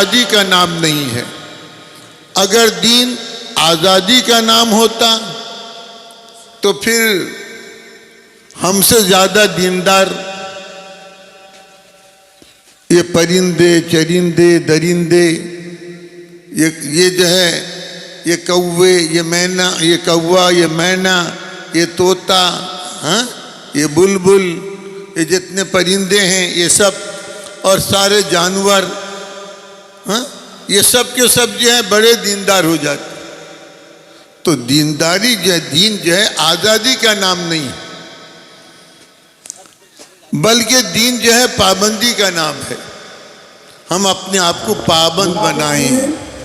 آزادی کا نام نہیں ہے۔ اگر دین آزادی کا نام ہوتا تو پھر ہم سے زیادہ دیندار یہ پرندے چرندے درندے یہ جو ہے یہ کوے یہ مینا یہ کوا یہ مینا یہ طوطا یہ بلبل یہ جتنے پرندے ہیں یہ سب اور سارے جانور یہ سب کے سب جو ہے بڑے دیندار ہو جاتے۔ تو دینداری جو ہے دین جو ہے آزادی کا نام نہیں بلکہ دین جو ہے پابندی کا نام ہے۔ ہم اپنے آپ کو پابند بنائیں،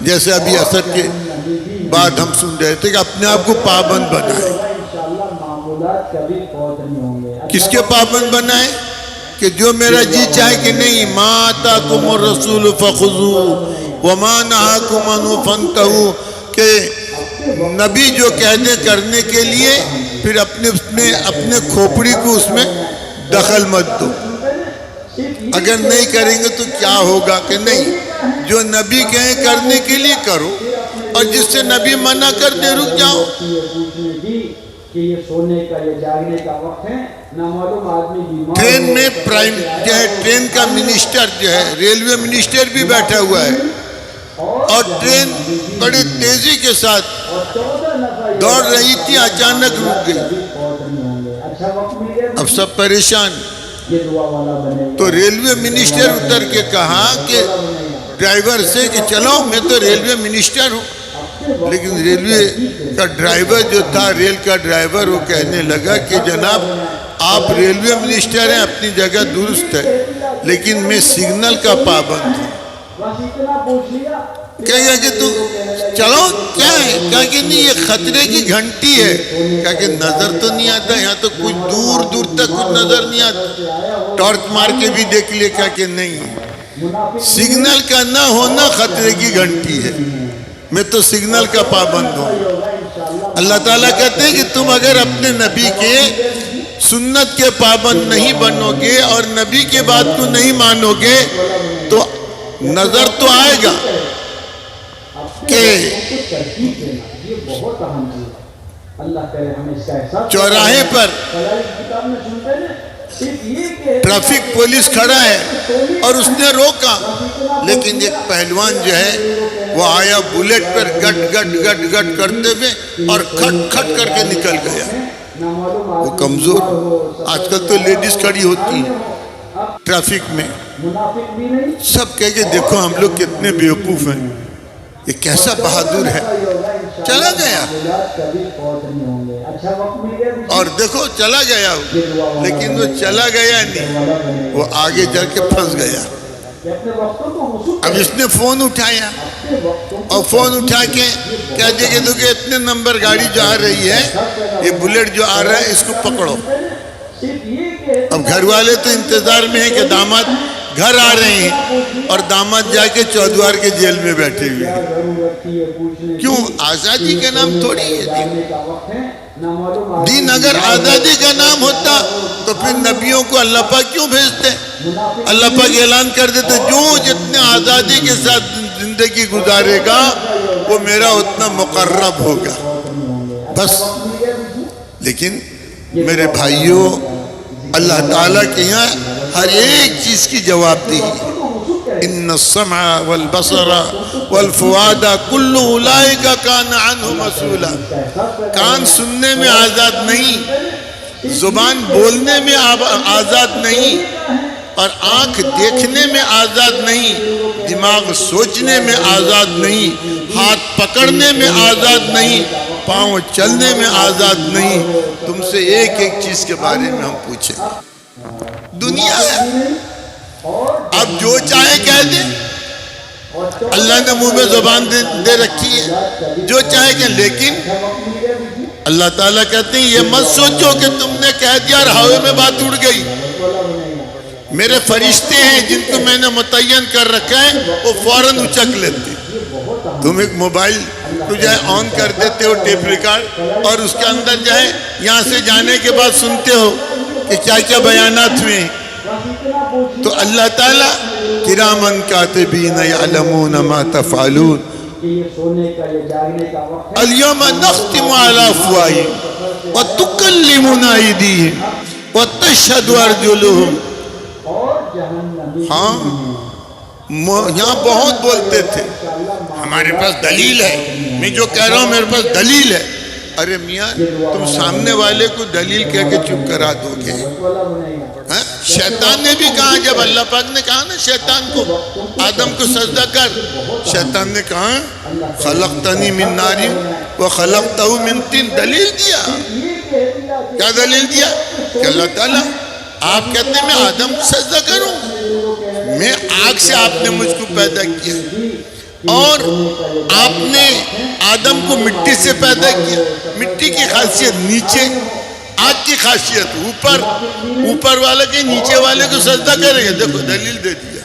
جیسے ابھی عصر کے بعد ہم سن رہے تھے کہ اپنے آپ کو پابند بنائیں۔ کس کے پابند بنائیں؟ کہ جو میرا جی چاہے کہ نہیں، ما آتاکم الرسول فخذوہ وما نہاکم عنہ فانتہوا، کہ نبی جو کہہ دے کرنے کے لیے پھر اپنے کھوپڑی کو اس میں دخل مت دو۔ اگر نہیں کریں گے تو کیا ہوگا کہ نہیں، جو نبی کہیں کرنے کے لیے کرو، اور جس سے نبی منع کر دے رک جاؤ۔ ٹرین میں جو ہے ٹرین کا منسٹر جو ہے ریلوے منسٹر بھی بیٹھا ہوا ہے، اور ٹرین بڑی تیزی کے ساتھ دوڑ رہی تھی، اچانک رک گئی۔ اب سب پریشان، تو ریلوے منسٹر اتر کے کہا کہ ڈرائیور سے کہ چلو میں تو ریلوے منسٹر ہوں، لیکن ریلوے کا ڈرائیور جو تھا ریل کا ڈرائیور وہ کہنے لگا کہ جناب آپ ریلوے منسٹر ہیں، اپنی جگہ درست ہے، لیکن میں سگنل کا پابند ہوں۔ کہا کہ تو چلو کیا ہے؟ کہا کہ نہیں یہ خطرے کی گھنٹی ہے۔ کہا کہ نظر تو نہیں آتا، یہاں تو کچھ دور دور تک کچھ نظر نہیں آتا، ٹارچ مار کے بھی دیکھ لے۔ کہا کہ نہیں، سگنل کا نہ ہونا خطرے کی گھنٹی ہے، میں تو سگنل کا پابند ہوں۔ اللہ تعالیٰ کہتے ہیں کہ تم اگر اپنے نبی کے سنت کے پابند نہیں بنو گے اور نبی کے بات کو نہیں مانو گے تو نظر تو آئے گا کہ چوراہے پر ٹریفک پولیس کھڑا ہے اور اس نے روکا، لیکن ایک پہلوان جو ہے وہ آیا بلیٹ پر گٹ گٹ گٹ گٹ کرتے ہوئے اور کھٹ کھٹ کر کے نکل گیا۔ وہ کمزور، آج کل تو لیڈیز کھڑی ہوتی ہیں ٹریفک میں، سب کہہ کے دیکھو ہم لوگ کتنے بیوقوف ہیں، یہ کیسا بہادر ہے، چلا گیا اور دیکھو چلا گیا، لیکن وہ چلا گیا نہیں، وہ آگے جا کے پھنس گیا۔ اب اس نے فون اٹھایا اور فون اٹھا کے کہہ دیا کہ دیکھو اتنے نمبر گاڑی جو آ رہی ہے، یہ بلیٹ جو آ رہا ہے اس کو پکڑو۔ اب گھر والے تو انتظار میں ہیں کہ داماد گھر آ رہے ہیں، اور داماد جا کے چودوار کے جیل میں بیٹھے ہوئے ہیں۔ کیوں؟ آزادی کا نام تھوڑی ہے دین۔ اگر آزادی کا نام ہوتا تو پھر نبیوں کو اللہ پاک کیوں بھیجتے؟ اللہ پاک اعلان کر دیتے جو جتنے آزادی کے ساتھ زندگی گزارے گا وہ میرا اتنا مقرب ہوگا، بس۔ لیکن میرے بھائیوں، اللہ تعالیٰ کے یہاں ہر ایک چیز کی جواب دہی ہے۔ ان السمع والبصر والفؤاد کل اولئک کان عنہ مسئولا۔ کان سننے میں آزاد نہیں، زبان بولنے میں آزاد نہیں، اور آنکھ دیکھنے میں آزاد نہیں، دماغ سوچنے میں آزاد نہیں، ہاتھ پکڑنے میں آزاد نہیں، پاؤں چلنے میں آزاد نہیں۔ تم سے ایک ایک چیز کے بارے میں ہم پوچھیں، دنیا ہے، اب جو چاہے کہہ دیں، اللہ نے منہ میں زبان دے رکھی ہے، جو چاہے کہ، لیکن اللہ تعالیٰ کہتے ہیں یہ مت سوچو کہ تم نے کہہ دیا اور ہوا میں بات اڑ گئی۔ میرے فرشتے ہیں جن کو میں نے متعین کر رکھا ہے، وہ فوراً اچک لیتے۔ تم ایک موبائل کو جو ہے آن کر دیتے ہو ٹیپ ریکارڈ، اور اس کے اندر جو ہے یہاں سے جانے کے بعد سنتے ہو کہ کیا کیا بیانات ہوئے ہیں۔ تو اللہ تعالیٰ کرامن کاتبین یعلمون ما تفعلون اليوم نختم على افواہہم وتکلمنا ایدیہم وتشہد ارجلہم. ہاں یہاں بہت بولتے تھے ہمارے پاس دلیل ہے، میں جو کہہ رہا ہوں میرے پاس دلیل ہے. ارے میاں تم سامنے والے کو دلیل کہہ کے چپ کرا دو گے؟ شیطان نے بھی کہا، جب اللہ پاک نے کہا نا شیطان کو آدم کو سجدہ کر، شیطان نے کہا خلقتنی من نار وخلقتہ من طین. دلیل دیا. کیا دلیل دیا؟ کہ اللہ تعالیٰ آپ کہتے ہیں میں آدم کو سجدہ کروں، میں آگ سے آپ نے مجھ کو پیدا کیا اور آپ نے آدم کو مٹی سے پیدا کیا. مٹی کی خاصیت نیچے، آگ کی خاصیت اوپر. اوپر والے کے نیچے والے کو سجدہ کرے گا. دیکھو دلیل دے دیا.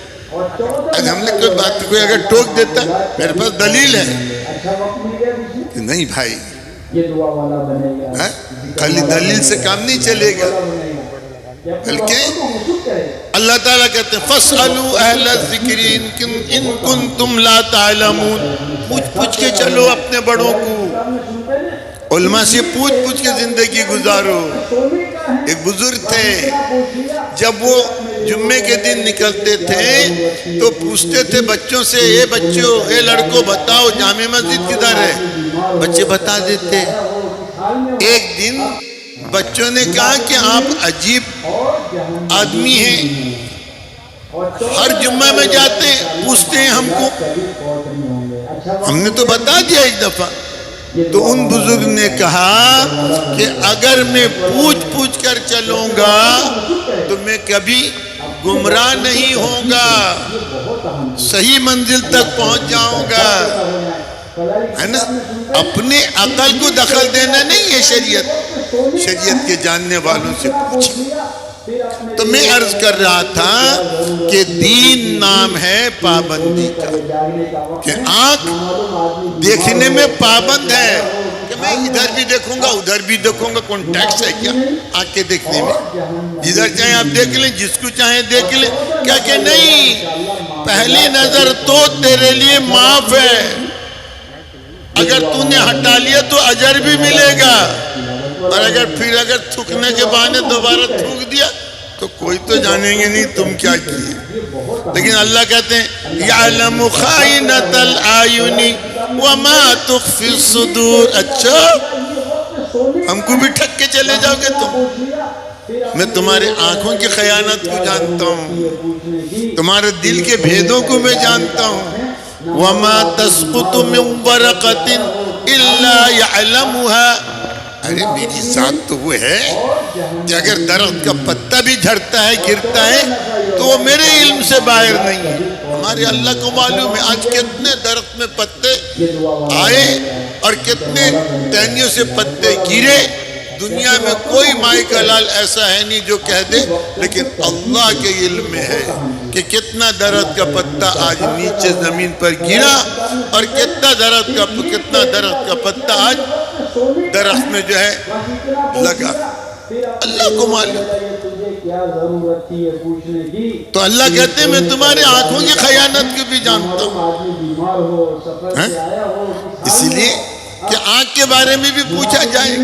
اگر ہم نے کوئی بات کوئی اگر ٹوک دیتا میرے پاس دلیل ہے کہ نہیں بھائی، خالی دلیل سے کام نہیں چلے گا، بلکہ اللہ تعالیٰ کہتے ہیں فَاسْأَلُوا أَهْلَ الذِّكْرِ إِن كُنتُمْ لَا تَعْلَمُونَ. پوچھ کے چلو اپنے بڑوں کو، علماء سے پوچھ کے زندگی گزارو. ایک بزرگ تھے، جب وہ جمعے کے دن نکلتے تھے تو پوچھتے تھے بچوں سے، اے بچوں، اے لڑکوں بتاؤ جامع مسجد کدھر ہے؟ بچے بتا دیتے. ایک دن بچوں نے کہا کہ آپ عجیب آدمی ہیں، ہر جمعہ میں جاتے ہیں پوچھتے ہیں ہم کو. ہم نے تو بتا دیا ایک دفعہ. تو ان بزرگ نے کہا کہ اگر میں پوچھ کر چلوں گا تو میں کبھی گمراہ نہیں ہوں گا، صحیح منزل تک پہنچ جاؤں گا. ہے نا؟ اپنے عقل کو دخل دینا نہیں ہے شریعت کے جاننے والوں سے پوچھیں. تو میں عرض کر رہا تھا کہ دین نام ہے پابندی کا، کہ آنکھ دیکھنے میں پابند ہے کہ میں ادھر بھی دیکھوں گا ادھر بھی دیکھوں گا. کون ٹیکس ہے کیا آنکھ کے دیکھنے میں؟ جدھر چاہیں آپ دیکھ لیں، جس کو چاہیں دیکھ لیں. کیا کہ نہیں، پہلی نظر تو تیرے لیے معاف ہے، اگر تو نے ہٹا لیا تو اجر بھی ملے گا، اور اگر تھوکنے کے بہانے دوبارہ تھوک دیا تو کوئی تو جانیں گے نہیں تم کیا کیے. لیکن اللہ کہتے ہیں یعلم خائنۃ الاعین وما تخفی الصدور. اچھا ہم کو بھی ٹھگ کے چلے جاؤ گے تم؟ میں تمہارے آنکھوں کی خیانت کو جانتا ہوں، تمہارے دل کے بھیدوں کو میں جانتا ہوں. وما تسقط من ورقة الا يعلمها. ارے میری ذات تو وہ ہے کہ اگر درخت کا پتا بھی جھڑتا ہے گرتا ہے تو وہ میرے علم سے باہر نہیں ہے. ہمارے اللہ کو معلوم ہے آج کتنے درخت میں پتے آئے اور کتنے ٹہنیوں سے پتے گرے. دنیا میں کوئی مائی کا لال ایسا ہے نہیں جو کہہ دے، لیکن اللہ کے علم میں ہے کہ کتنا درخت کا پتا آج نیچے زمین پر گرا اور کتنا درخت کا پتا آج درخت میں جو ہے لگا. اللہ کو معلوم. تو اللہ کہتے ہیں میں تمہارے آنکھوں کی خیانت کو بھی جانتا ہوں. اسی لیے کہ آنکھ کے بارے میں بھی پوچھا جائے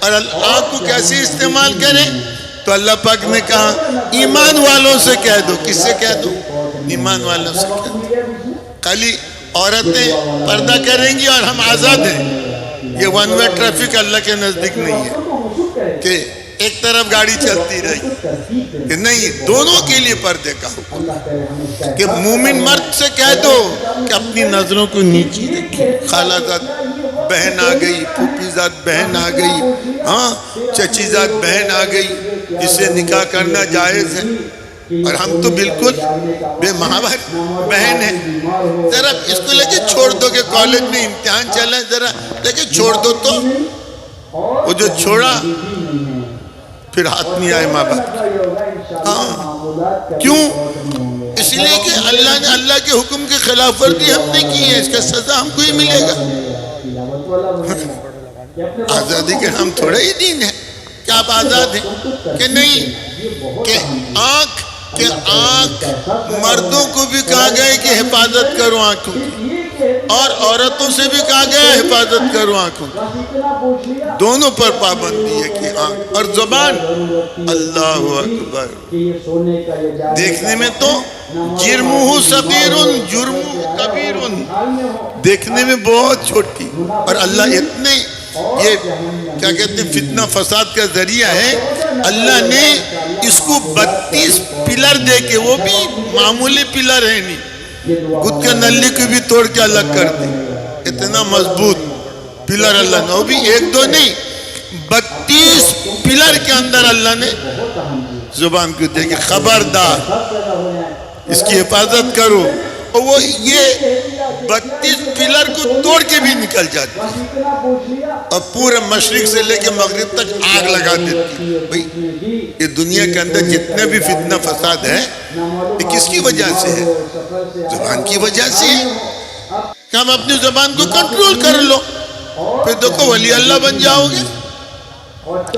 اور آنکھ کو کیسے استعمال کریں. تو اللہ پاک نے کہا ایمان والوں سے کہہ دو. کس سے کہہ دو؟ ایمان والوں سے کہہ دو. خالی عورتیں پردہ کریں گی اور ہم آزاد ہیں. یہ ون وے ٹریفک اللہ کے نزدیک نہیں ہے کہ ایک طرف گاڑی چلتی رہی، کہ نہیں، دونوں کے لیے پردے کا حکم ہے. کہ مومن مرد سے کہہ دو کہ اپنی نظروں کو نیچی رکھیں. خالہ زاد بہن آ گئی، پھوپھی زاد بہن آ گئی، ہاں چچی زاد بہن آ گئی، جسے نکاح کرنا جائز ہے. اور ہم تو بالکل بے محابر بہن ہیں. ذرا اس کو لے کے چھوڑ دو کہ کالج میں امتحان چل رہا ہے، ذرا لے کے چھوڑ دو. تو وہ جو چھوڑا پھر ہاتھ نہیں آئے ماں باپ. ہاں کیوں؟ اس لیے کہ اللہ نے اللہ کے حکم کی خلاف ورزی ہم نے کی ہے، اس کا سزا ہم کو ہی ملے گا. آزادی کے ہم تھوڑے ہی دین ہیں کہ آپ آزاد ہیں کہ نہیں. کہ آنکھ کہ آنکھ مردوں کو بھی کہا گیا ہے کہ حفاظت کرو آنکھوں کی، اور عورتوں سے بھی کہا گیا ہے حفاظت کرو آنکھوں کی، دونوں پر پابندی ہے کہ آنکھ اور زبان۔ اللہ اکبر، دیکھنے میں تو جرمہ صغیر جرمہ کبیر، دیکھنے میں بہت چھوٹی، اور اللہ اتنے یہ کیا کہتے ہیں فتنہ فساد کا ذریعہ ہے، اللہ نے اس کو 32 پلر دے کے، وہ بھی معمولی پلر ہے نہیں، گد کے نلی کو بھی توڑ کے الگ کر دے، اتنا مضبوط پلر اللہ نے، وہ بھی ایک دو نہیں، 32 پلر کے اندر اللہ نے زبان کو دے کے خبردار اس کی حفاظت کرو، اور وہ یہ 32 پلر کو توڑ کے بھی نکل جاتی ہے، اور پورے مشرق سے لے کے مغرب تک آگ لگا دیتی ہے۔ بھئی یہ دنیا کے اندر جتنے بھی فتنہ فساد ہے، یہ کس کی وجہ سے ہے؟ زبان کی وجہ سے ہے، کہ ہم اپنی زبان کو کنٹرول کر لو، پھر دیکھو ولی اللہ بن جاؤ گے۔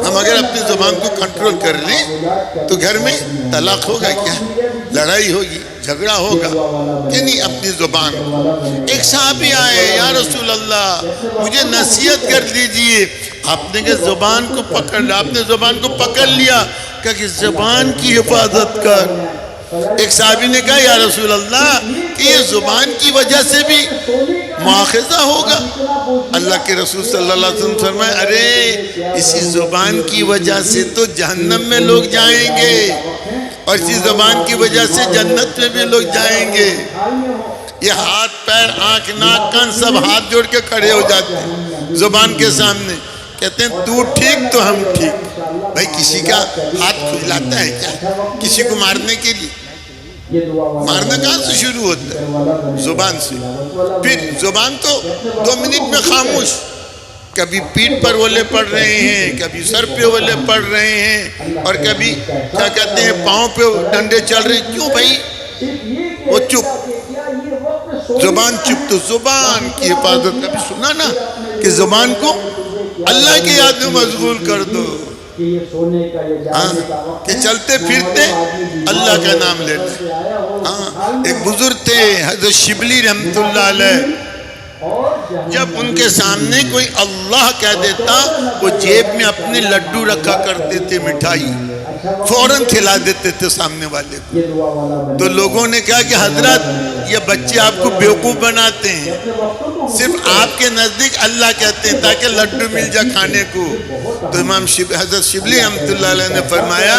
ہم اگر اپنی زبان کو کنٹرول کر لیں تو گھر میں طلاق ہوگا کیا؟ لڑائی ہوگی، جھگڑا ہوگا کہ نہیں؟ اپنی زبان۔ ایک صحابی آئے، یا رسول اللہ مجھے نصیحت کر دیجئے، آپ نے کہ زبان کو پکڑ لیا، آپ نے زبان کو پکڑ لیا، کہا کہ زبان کی حفاظت کر۔ ایک صحابی نے کہا یا رسول اللہ کہ یہ زبان کی وجہ سے بھی مواخذہ ہوگا؟ اللہ کے رسول صلی اللہ علیہ وسلم فرمائے ارے اسی زبان کی وجہ سے تو جہنم میں لوگ جائیں گے، اور اسی زبان کی وجہ سے جنت میں بھی لوگ جائیں گے۔ یہ ہاتھ پیر آنکھ ناک کان سب ہاتھ جوڑ کے کھڑے ہو جاتے ہیں زبان کے سامنے، کہتے ہیں تو ٹھیک تو ہم ٹھیک۔ بھائی کسی کا ہاتھ کھجلاتا ہے کیا کسی کو مارنے کے لیے؟ مارنا کہاں سے شروع ہوتا ہے؟ زبان سے۔ پھر زبان تو 2 منٹ میں خاموش، کبھی پیٹھ پر اولے پڑ رہے ہیں، کبھی سر پہ اولے پڑ رہے ہیں، اور کبھی کیا کہتے ہیں پاؤں پہ ڈنڈے چل رہے ہیں۔ کیوں بھائی؟ وہ چپ، زبان چپ۔ تو زبان کی حفاظت کبھی سنا نا کہ زبان کو اللہ کی یاد میں مشغول کر دو، کہ چلتے پھرتے اللہ کا نام لیتے۔ ایک بزرگ تھے حضرت شبلی رحمت اللہ علیہ، جب ان کے سامنے کوئی اللہ کہہ دیتا وہ جیب میں اپنے لڈو رکھا کرتے تھے، مٹھائی فوراً کھلا دیتے تھے سامنے والے کو۔ تو لوگوں نے کہا کہ حضرت یہ بچے آپ کو بیوقوف بناتے ہیں، صرف آپ کے نزدیک اللہ کہتے ہیں تاکہ لڈو مل جائے کھانے کو۔ تو امام حضرت شبلی رحمت اللہ علیہ نے فرمایا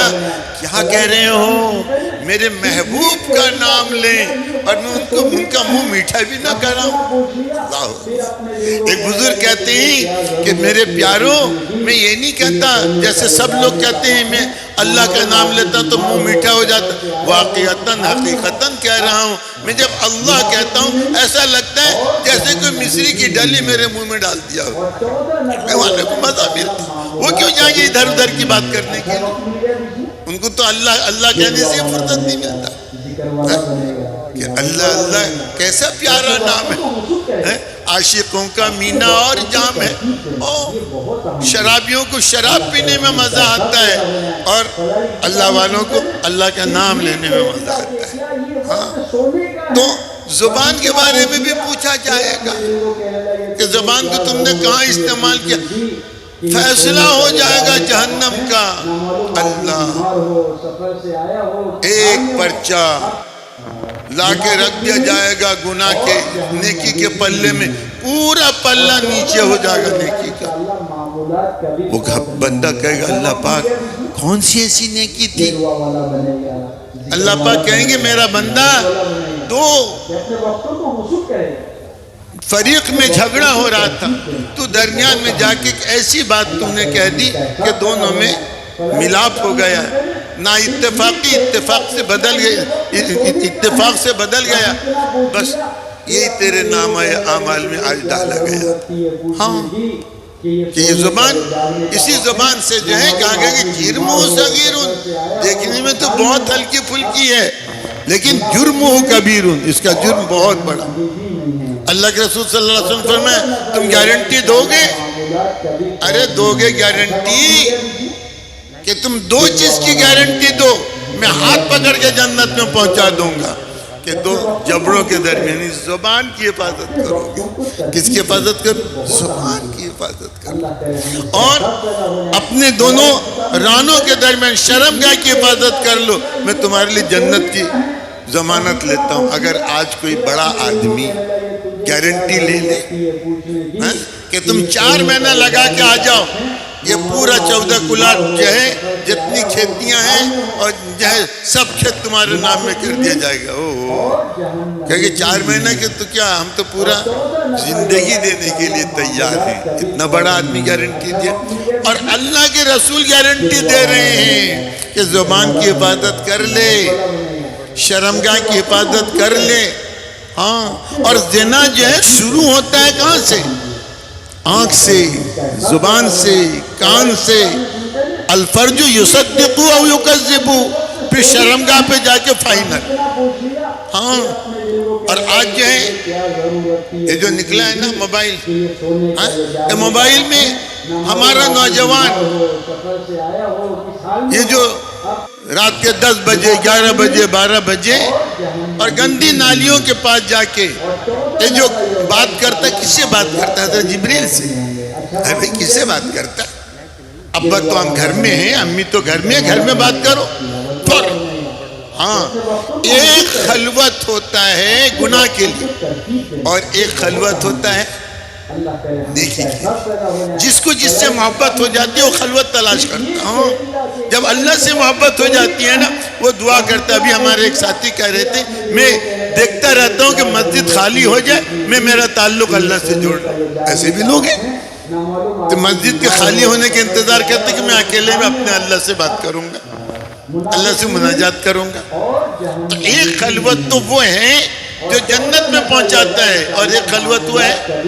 کیا کہہ رہے ہو؟ میرے محبوب کا نام لیں اور میں ان کا منہ میٹھا بھی نہ کراؤں۔ ایک بزرگ کہتے ہیں کہ میرے پیاروں میں یہ نہیں کہتا جیسے سب لوگ کہتے ہیں میں اللہ کا نام لیتا تو منہ میٹھا ہو جاتا، واقعتاً حقیقتاً کہہ رہا ہوں میں جب اللہ کہتا ہوں ایسا لگتا ہے جیسے کوئی مصری کی ڈلی میرے منہ میں ڈال دیا ہو، والے کو مزہ ملتا۔ وہ کیوں جائیں گے ادھر ادھر کی بات کرنے کے لیے؟ ان کو تو اللہ اللہ کہنے سے فرصت نہیں ملتا کہ اللہ اللہ کیسا پیارا نام ہے، عاشقوں کا مینا اور جام ہے۔ شرابیوں کو شراب پینے میں مزہ آتا ہے اور اللہ والوں کو اللہ کا نام لینے میں مزہ آتا ہے۔ تو زبان کے بارے میں بھی پوچھا جائے گا کہ زبان کو تم نے کہاں استعمال کیا، فیصلہ ہو جائے گا جہنم کا۔ اللہ ایک پرچہ لا کے رکھ دیا جائے گا گناہ کے نیکی کے پلے میں، پورا پلہ نیچے ہو جائے گا نیکی کا۔ وہ بندہ کہے گا اللہ پاک کون سی ایسی نیکی تھی؟ اللہ پاک کہیں گے میرا بندہ دو فریق میں جھگڑا ہو رہا تھا، تو درمیان میں جا کے ایک ایسی بات تم نے کہہ دی کہ دونوں میں ملاپ ہو گیا، نہ اتفاقی اتفاق سے بدل گیا، بس یہی تیرے نام اعمال میں آج ڈالا گیا۔ ہاں کہ یہ زبان، اسی زبان سے جو ہے کہا گیا کہ جرمہ صغیر، دیکھنے میں تو بہت ہلکی پھلکی ہے لیکن جرمہ کبیر، اس کا جرم بہت بڑا۔ اللہ کے رسول صلی اللہ علیہ وسلم فرمائے تم گارنٹی دو گے؟ ارے دو گے گارنٹی کہ تم دو چیز کی گارنٹی دو، میں ہاتھ پکڑ کے جنت میں پہنچا دوں گا کہ دو جبڑوں کے درمیان زبان کی حفاظت کرو گے. کس کی حفاظت کرو؟ زبان کی حفاظت کرو. اور اپنے دونوں رانوں کے درمیان شرمگاہ کی حفاظت کر لو. میں تمہارے لیے جنت کی ضمانت لیتا ہوں. اگر آج کوئی بڑا آدمی گارنٹی لے لے کہ تم 4 مہینہ لگا کے آ جاؤ، یہ پورا 14 کلاٹ جو ہے جتنی کھیتیاں ہیں اور جو ہے سب کھیت تمہارے نام میں کر دیا جائے گا. کہ 4 مہینے کے تو کیا، ہم تو پورا زندگی دینے کے لیے تیار ہیں. اتنا بڑا آدمی گارنٹی دیا. اور اللہ کے رسول گارنٹی دے رہے ہیں کہ زبان کی حفاظت کر لے، شرمگاہ کی حفاظت کر لے. ہاں، اور زنا جو ہے شروع ہوتا ہے کہاں سے؟ آنکھ سے، زبان سے، کان سے. الفرج یصدق او یکذب، پھر شرمگاہ پہ جا کے فائنل. ہاں، اور آج جو ہے یہ جو نکلا ہے نا موبائل، یہ موبائل میں ہمارا نوجوان یہ جو رات کے 10 بجے 11 بجے 12 بجے اور گندی نالیوں کے پاس جا کے یہ جو بات کرتا ہے، کس سے بات کرتا ہے؟ حضرت جبریل سے. ارے بھائی کس سے بات کرتا ہے؟ ابا تو ہم گھر میں ہیں، امی تو گھر میں ہیں، گھر میں بات کرو. ہاں، ایک خلوت ہوتا ہے گناہ کے لیے اور ایک خلوت ہوتا ہے دیکھیں. جس کو جس سے محبت ہو جاتی ہے وہ خلوت تلاش کرتا. ہاں، جب اللہ سے محبت ہو جاتی ہے نا وہ دعا کرتا ہے. ابھی ہمارے ایک ساتھی کہہ رہے تھے میں دیکھتا رہتا ہوں کہ مسجد خالی ہو جائے میں میرا تعلق اللہ سے جوڑ لوں. ایسے بھی لوگ ہیں تو مسجد کے خالی ہونے کے انتظار کرتے کہ میں اکیلے میں اپنے اللہ سے بات کروں گا، اللہ سے مناجات کروں گا. تو ایک خلوت تو وہ ہے جو جنت میں پہنچاتا ہے اور ایک خلوت وہ ہے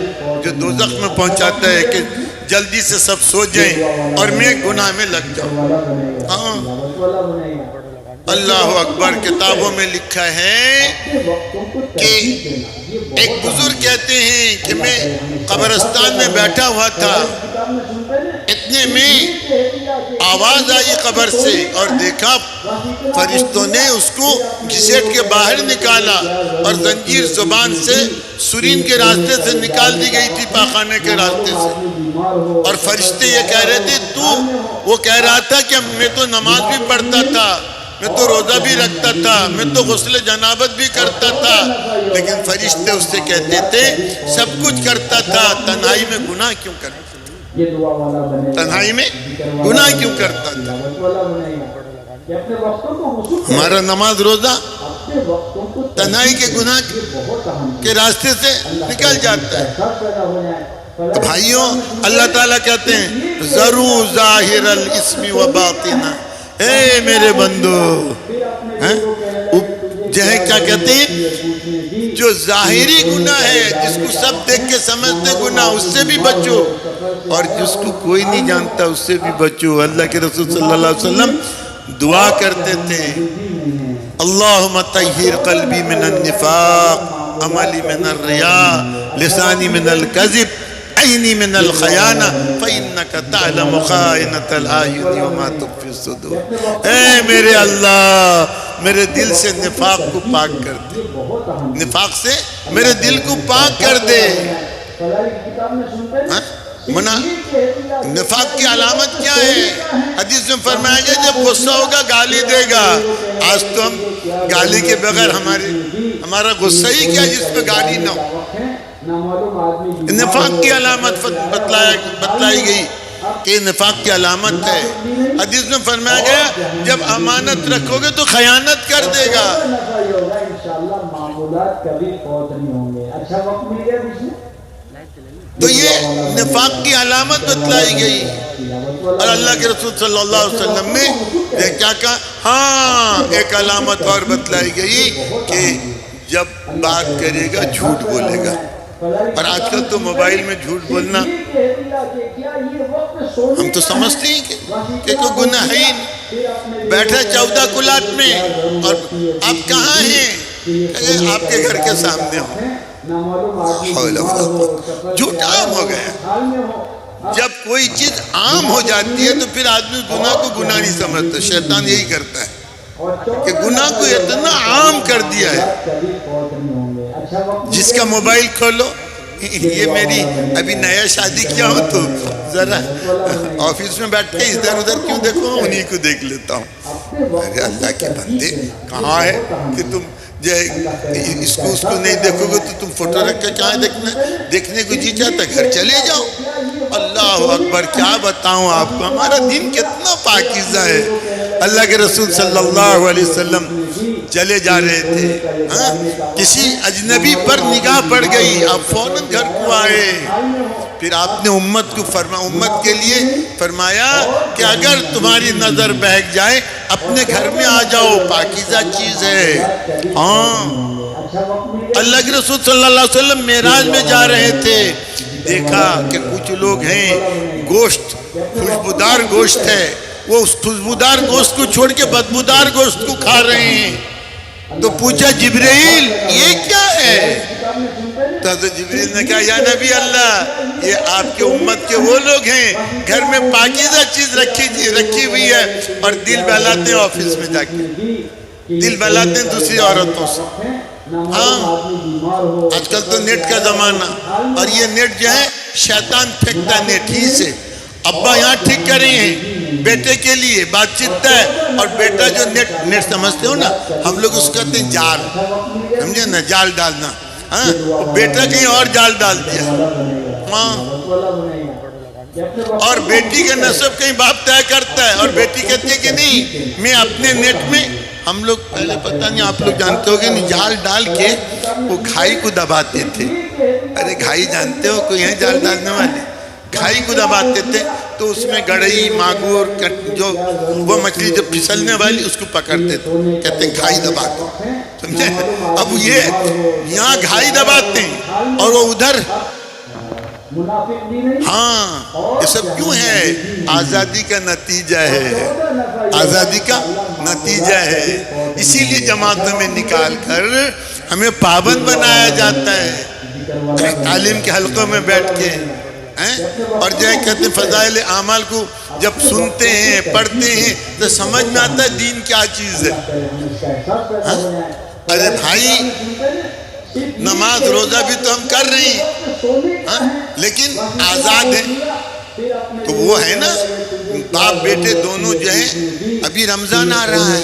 جو دوزخ میں پہنچاتا ہے کہ جلدی سے سب سو جائیں اور میں گناہ میں لگ جاؤں. ہاں، اللہ اکبر. کتابوں میں لکھا ہے کہ ایک بزرگ کہتے ہیں کہ میں قبرستان میں بیٹھا ہوا تھا، اتنے میں آواز آئی قبر سے اور دیکھا فرشتوں نے اس کو گھسیٹ کے باہر نکالا اور زنجیر زبان سے سرین کے راستے سے نکال دی گئی تھی، پاخانے کے راستے سے. اور فرشتے یہ کہہ رہے تھے وہ کہہ رہا تھا کہ میں تو نماز بھی پڑھتا تھا، میں تو روزہ بھی رکھتا تھا، میں تو غسل جنابت بھی کرتا تھا، لیکن فرشتے اس سے کہتے تھے سب کچھ کرتا تھا، تنہائی میں گناہ کیوں کرتا تھا؟ تنہائی میں گناہ کیوں کرتا تھا؟ ہمارا نماز روزہ تنہائی کے گناہ کے راستے سے نکل جاتا ہے. تو بھائیوں، اللہ تعالیٰ کہتے ہیں ذرو ظاہر الاسم و باطنہ. اے میرے بندو، جو ہے کیا کہتے ہیں، جو ظاہری گناہ ہے جس کو سب دیکھ کے سمجھتے گناہ، اس سے بھی بچو، اور جس کو کوئی نہیں جانتا اس سے بھی بچو. اللہ کے رسول صلی اللہ علیہ وسلم دعا کرتے تھے اللہم طہر قلبی من النفاق، عملی من الریاء، لسانی من الکذب، عینی من الخیانہ، فإنک تعلم خائنۃ الأعین وما تخفی الصدور. اے میرے اللہ، میرے دل سے نفاق کو پاک کر دے، نفاق سے میرے دل کو پاک کر دے. نفاق کی علامت کیا ہے؟ حدیث میں فرمایا گیا جب غصہ ہوگا گالی دے گا. آج تو ہم گالی کے بغیر ہمارا غصہ ہی کیا جس میں گالی نہ ہو. نفاق کی علامت بتلائی گئی کہ نفاق کی علامت ہے. حدیث میں فرمایا گیا جب امانت رکھو گے تو خیانت کر دے گا. تو یہ نفاق کی علامت بتلائی گئی. اور اللہ کے رسول صلی اللہ علیہ وسلم نے کیا کہا؟ ہاں، ایک علامت اور بتلائی گئی کہ جب بات کرے گا جھوٹ بولے گا. اور آج کل تو موبائل میں جھوٹ بولنا ہم تو سمجھتے ہیں کہ کوئی گناہ ہی نہیں. بیٹھے 14 کلاٹ میں اور آپ کہاں ہیں؟ آپ کے گھر کے سامنے ہوں. جھوٹ عام ہو گیا. جب کوئی چیز عام ہو جاتی ہے تو پھر آدمی گناہ کو گناہ نہیں سمجھتا. شیطان یہی کرتا ہے. کہ گناہ کو اتنا عام کر دیا ہے. جس کا موبائل کھولو، یہ میری ابھی نیا شادی کیا ہوں تو ذرا آفس میں بیٹھ کے ادھر ادھر کیوں دیکھو، انہی کو دیکھ لیتا ہوں. ارے اللہ کے بندے، کہاں ہے کہ تم اس کو نہیں دیکھو گے تو تم فوٹو رکھ کے کہاں دیکھنے کو جی چاہتا، گھر چلے جاؤ. اللہ اکبر، کیا بتاؤں آپ کو، ہمارا دین کتنا پاکیزہ ہے. اللہ کے رسول صلی اللہ علیہ وسلم چلے جا رہے تھے، کسی اجنبی پر نگاہ پڑ گئی، آپ فوراً گھر کو آئے. پھر آپ نے امت کے لیے فرمایا کہ اگر تمہاری نظر بہک جائے اپنے گھر میں آ جاؤ، پاکیزہ چیز ہے. ہاں، اللہ کے رسول صلی اللہ علیہ وسلم معراج میں جا رہے تھے، دیکھا کہ کچھ لوگ ہیں گوشت، خوشبودار گوشت ہے، وہ اس خوشبودار گوشت کو چھوڑ کے بدبودار گوشت کو کھا رہے ہیں. تو پوچھا جبرائیل یہ کیا ہے؟ تو حضرت جبرائیل نے کہا یا نبی اللہ، یہ آپ کے امت کے وہ لوگ ہیں گھر میں پاکیزہ چیز رکھی ہوئی ہے اور دل بہلاتے ہیں آفس میں جا کے، دل بہلاتے ہیں دوسری عورتوں سے. ہاں، آج کل تو نیٹ کا زمانہ، اور یہ نیٹ جو ہے شیطان پھینکتا ہے نیٹ ہی سے. ابا یہاں ٹھیک کر رہے ہیں بیٹے کے لیے، بات چیت ہے، اور بیٹا جو نیٹ سمجھتے ہو نا، ہم لوگ اس کو کہتے ہیں جال، سمجھے نا، جال ڈالنا. ہاں، بیٹا کہیں اور جال ڈال دیا. ہاں، اور بیٹی کا نسب کہیں باپ طے کرتا ہے، اور بیٹی کہتی ہے کہ نہیں میں اپنے نیٹ میں. ہم لوگ پہلے پتہ نہیں آپ لوگ جانتے ہو کہ نہیں، جال ڈال کے وہ گھائی کو دباتے تھے. ارے گھائی جانتے ہو، کوئی ہے جال ڈالنے والے؟ گھائی کو دباتے تھے تو اس میں گڑئی، ماگور، جو وہ مچھلی جو پھسلنے والی اس کو پکڑتے تھے، کہتے ہیں گھائی دباتے. سمجھے؟ اب یہ یہاں گھائی دباتے ہیں اور وہ ادھر. ہاں، یہ سب کیوں ہے؟ آزادی کا نتیجہ ہے، آزادی کا نتیجہ ہے. اسی لیے جماعتوں میں نکال کر ہمیں پابند بنایا جاتا ہے، تعلیم کے حلقوں میں بیٹھ کے. اور جو ہے کہتے ہیں فضائل اعمال کو جب سنتے ہیں، پڑھتے ہیں تو سمجھ میں آتا ہے دین کیا چیز ہے. ارے بھائی، نماز روزہ بھی تو ہم کر رہے ہیں، لیکن آزاد ہیں. تو وہ ہے نا، باپ بیٹے دونوں جو ہیں. ابھی رمضان آ رہا ہے،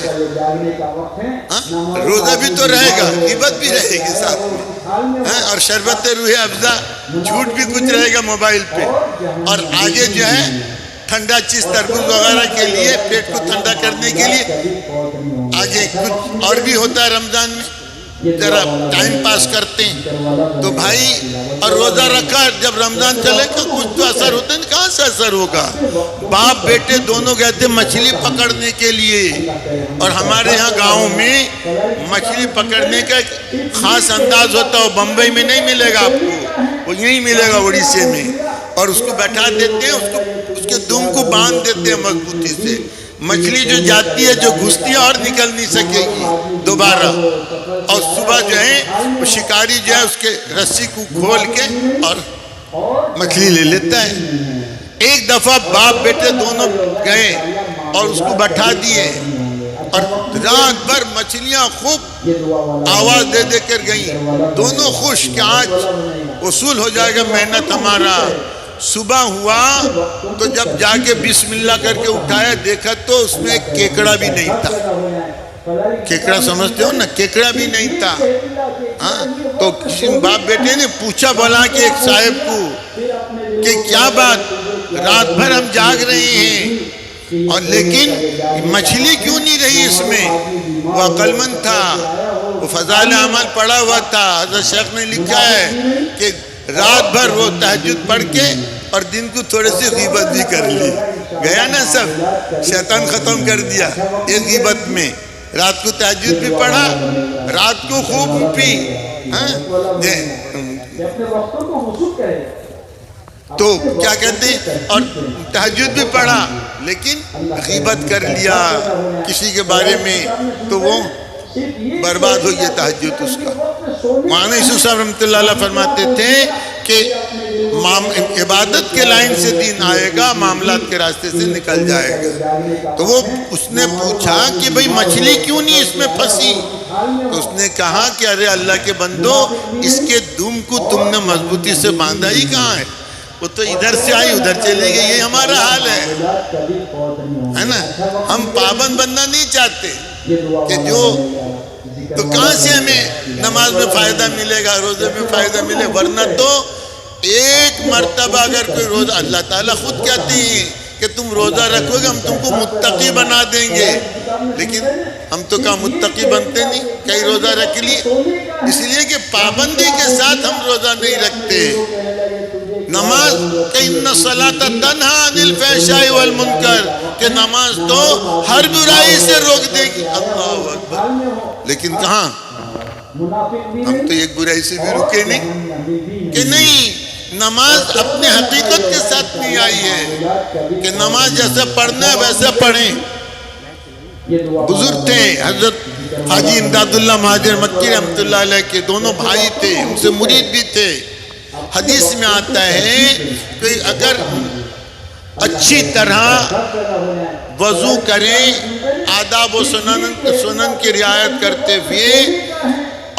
روزہ بھی تو رہے گا، غیبت بھی رہے گی ساتھ میں، اور شربت روح افزا، جھوٹ بھی کچھ رہے گا موبائل پہ. اور آگے جو ہے ٹھنڈا چیز تربوز وغیرہ کے لیے، پیٹ کو ٹھنڈا کرنے کے لیے آگے کچھ اور بھی ہوتا ہے رمضان میں، ذرا ٹائم پاس کرتے ہیں. تو بھائی، اور روزہ رکھا جب رمضان چلے گا کچھ تو اثر ہوتا ہے، کہاں سے اثر ہوگا؟ باپ بیٹے دونوں گئے تھے مچھلی پکڑنے کے لیے، اور ہمارے یہاں گاؤں میں مچھلی پکڑنے کا ایک خاص انداز ہوتا ہے، وہ بمبئی میں نہیں ملے گا آپ کو، وہ یہیں ملے گا اڑیسے میں. اور اس کو بیٹھا دیتے ہیں، اس کے دم کو باندھ دیتے ہیں مضبوطی سے. مچھلی جو جاتی ہے، جو گھستی ہے اور نکل نہیں سکے گی دوبارہ. اور صبح جو ہے وہ شکاری جو ہے اس کے رسی کو کھول کے اور مچھلی لے لیتا ہے. ایک دفعہ باپ بیٹے دونوں گئے اور اس کو بٹھا دیے، اور رات بھر مچھلیاں خوب آواز دے دے کر گئیں. دونوں خوش کہ آج وصول ہو جائے گا محنت ہمارا. صبح ہوا تو جب جا کے بسم اللہ کر کے اٹھایا، دیکھا تو اس میں ایک کیکڑا بھی نہیں تھا. کیکڑا سمجھتے ہو نا، کیکڑا بھی نہیں تھا. ہاں، تو کسی باپ بیٹے نے پوچھا بولا کہ ایک صاحب کو کہ کیا بات، رات بھر ہم جاگ رہے ہیں اور لیکن مچھلی کیوں نہیں رہی اس میں؟ وہ عقل مند تھا، وہ فضائل اعمال پڑھا ہوا تھا. حضرت شیخ نے لکھا ہے کہ رات بھر وہ تہجد پڑھ کے اور دن کو تھوڑے سی غیبت بھی کر لی. گیا نا سب، شیطان ختم کر دیا ایک غیبت میں. رات کو تہجد بھی پڑھا، رات کو خوب پی. تو کیا کہتے ہیں، اور تہجد بھی پڑھا لیکن غیبت کر لیا کسی کے بارے میں، تو وہ برباد ہو گیا تہجد اس کا. مولانا یوسف صاحب رحمۃ اللہ علیہ فرماتے تھے کہ عبادت کے لائن سے دین آئے گا، معاملات کے راستے سے نکل جائے گا۔ تو وہ اس نے پوچھا کہ بھئی مچھلی کیوں نہیں اس میں پھنسی؟ تو اس نے کہا کہ ارے اللہ کے بندو، اس کے دم کو تم نے مضبوطی سے باندھا ہی کہاں ہے؟ وہ تو ادھر سے آئی ادھر چلی گئی، یہ ہمارا حال ہے نا؟ ہم پابند بننا نہیں چاہتے کہ تو کہاں سے ہمیں نماز میں فائدہ ملے گا، روزے میں فائدہ ملے؟ ورنہ تو ایک مرتبہ اگر کوئی روزہ، اللہ تعالیٰ خود کہتے ہیں کہ تم روزہ رکھو گے ہم تم کو متقی بنا دیں گے، لیکن ہم تو کہاں متقی بنتے نہیں، کئی روزہ رکھ لیے، اس لیے کہ پابندی کے ساتھ ہم روزہ نہیں رکھتے۔ نماز کہ ان الصلاۃ تنہی عن الفحشاء والمنکر، کہ نماز تو ہر برائی سے روک دے گی۔ اللہ اکبر، لیکن کہاں ہم تو ایک برائی سے بھی رکے نہیں کہ نہیں، نماز اپنے حقیقت کے ساتھ نہیں آئی ہے کہ نماز جیسے پڑھنا ہے ویسے پڑھیں۔ بزرگ تھے حضرت حاجی امداد اللہ مہاجر مکی رحمۃ اللہ علیہ کے دونوں بھائی تھے، ان سے مرید بھی تھے۔ حدیث میں آتا ہے کہ اگر اچھی طرح وضو کریں، آداب و سنن کی رعایت کرتے ہوئے،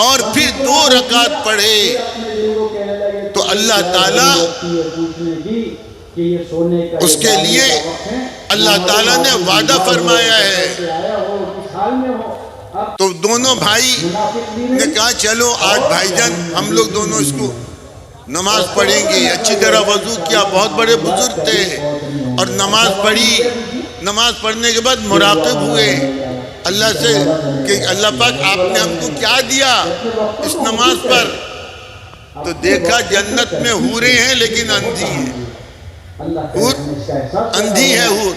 اور پھر 2 رکعت پڑھے تو اللہ تعالیٰ اس کے لیے اللہ تعالیٰ نے وعدہ فرمایا ہے۔ تو دونوں بھائی نے کہا چلو آج بھائی جان ہم لوگ دونوں اس کو نماز پڑھیں گے۔ اچھی طرح وضو کیا، بہت بڑے بزرگ تھے، اور نماز پڑھی۔ نماز پڑھنے کے بعد مراقب ہوئے اللہ سے کہ اللہ پاک آپ نے ہم کو کیا دیا اس نماز پر؟ تو دیکھا جنت میں حوریں ہیں لیکن اندھی ہیں، اندھی ہے حور۔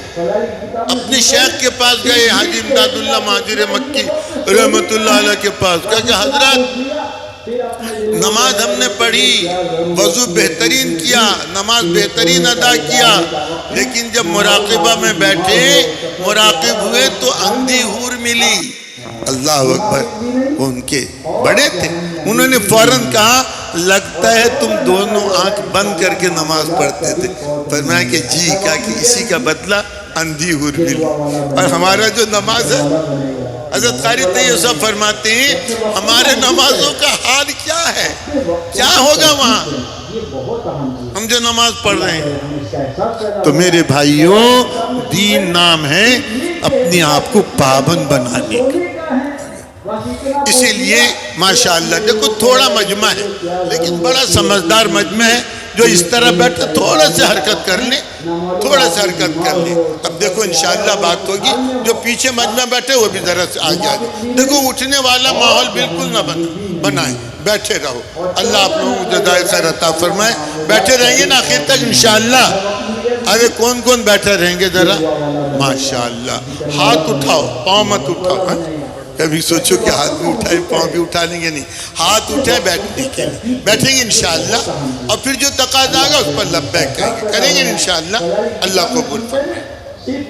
اپنے شیخ کے پاس گئے حاجی امداد اللہ مہاجر مکی رحمت اللہ علیہ کے پاس، کہا کہ حضرت نماز ہم نے پڑھی، وضو بہترین کیا، نماز بہترین ادا کیا، لیکن جب مراقبہ میں بیٹھے مراقب ہوئے تو اندھی حور ملی۔ اللہ اکبر، وہ ان کے بڑے تھے، انہوں نے فوراً کہا لگتا ہے تم دونوں آنکھ بند کر کے نماز پڑھتے تھے۔ فرمایا کہ جی، کہا کہ اسی کا بدلہ اندھی حور ملی۔ اور ہمارا جو نماز ہے، حضرت قاری طیب فرماتے ہیں ہمارے نمازوں کا حال کیا ہے، کیا ہوگا وہاں ہم جو نماز پڑھ رہے ہیں۔ تو میرے بھائیوں، دین نام ہے اپنے آپ کو پابند بنانے کا۔ اسی لیے ماشاءاللہ دیکھو تھوڑا مجمع ہے لیکن بڑا سمجھدار مجمع ہے، جو اس طرح بیٹھے تھوڑا سے حرکت کر لیں، تھوڑا سے حرکت کر لیں۔ اب دیکھو انشاءاللہ بات ہوگی، جو پیچھے مجمع بیٹھے وہ بھی ذرا سے آگے آ جائے۔ دیکھو اٹھنے والا ماحول بالکل نہ بنائیں، بیٹھے رہو۔ اللہ آپ لوگوں کو جزائے خیر عطا فرمائے۔ بیٹھے رہیں گے نا آخر تک انشاءاللہ؟ ارے کون کون بیٹھے رہیں گے ذرا؟ ماشاءاللہ، ہاتھ اٹھاؤ، پاؤں مت اٹھاؤ۔ کبھی سوچو کہ ہاتھ بھی اٹھائیں پاؤں بھی اٹھا لیں گے، نہیں، ہاتھ اٹھائیں بیٹھنے کے لیے، بیٹھیں گے انشاءاللہ، اور پھر جو تقاضا آگا اس پر لبیک کریں گے انشاءاللہ۔ اللہ قبول فرمائے۔